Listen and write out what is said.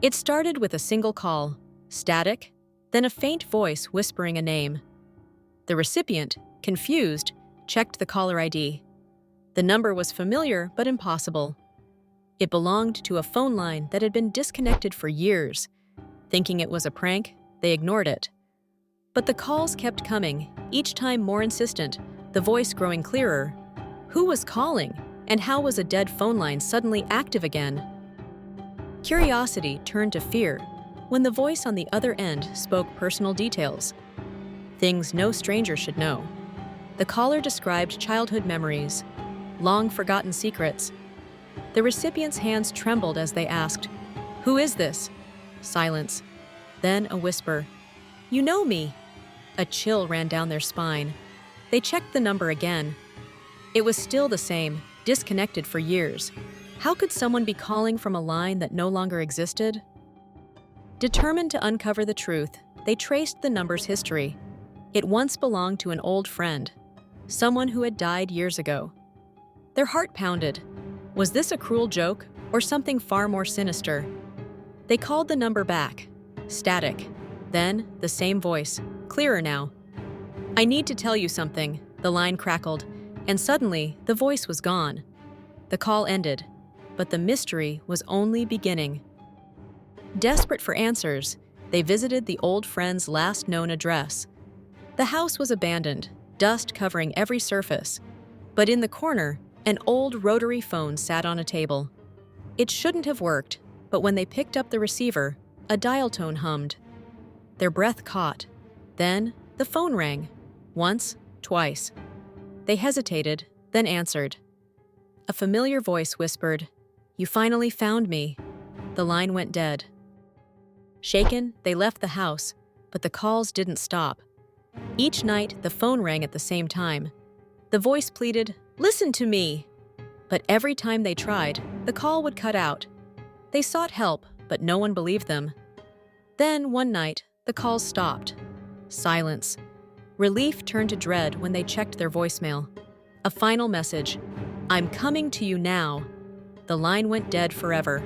It started with a single call, static, then a faint voice whispering a name. The recipient, confused, checked the caller ID. The number was familiar but impossible. It belonged to a phone line that had been disconnected for years. Thinking it was a prank, they ignored it. But the calls kept coming, each time more insistent, the voice growing clearer. Who was calling, and how was a dead phone line suddenly active again? Curiosity turned to fear when the voice on the other end spoke personal details. Things no stranger should know. The caller described childhood memories, long-forgotten secrets. The recipient's hands trembled as they asked, "Who is this?" Silence. Then a whisper, "You know me." A chill ran down their spine. They checked the number again. It was still the same, disconnected for years. How could someone be calling from a line that no longer existed? Determined to uncover the truth, they traced the number's history. It once belonged to an old friend, someone who had died years ago. Their heart pounded. Was this a cruel joke or something far more sinister? They called the number back. Static. Then, the same voice, clearer now. "I need to tell you something," the line crackled, and suddenly, the voice was gone. The call ended, but the mystery was only beginning. Desperate for answers, they visited the old friend's last known address. The house was abandoned, dust covering every surface. But in the corner, an old rotary phone sat on a table. It shouldn't have worked, but when they picked up the receiver, a dial tone hummed. Their breath caught. Then, the phone rang. Once, twice. They hesitated, then answered. A familiar voice whispered, "You finally found me." The line went dead. Shaken, they left the house, but the calls didn't stop. Each night, the phone rang at the same time. The voice pleaded, "Listen to me!" But every time they tried, the call would cut out. They sought help, but no one believed them. Then, one night, the calls stopped. Silence. Relief turned to dread when they checked their voicemail. A final message, "I'm coming to you now." The line went dead forever.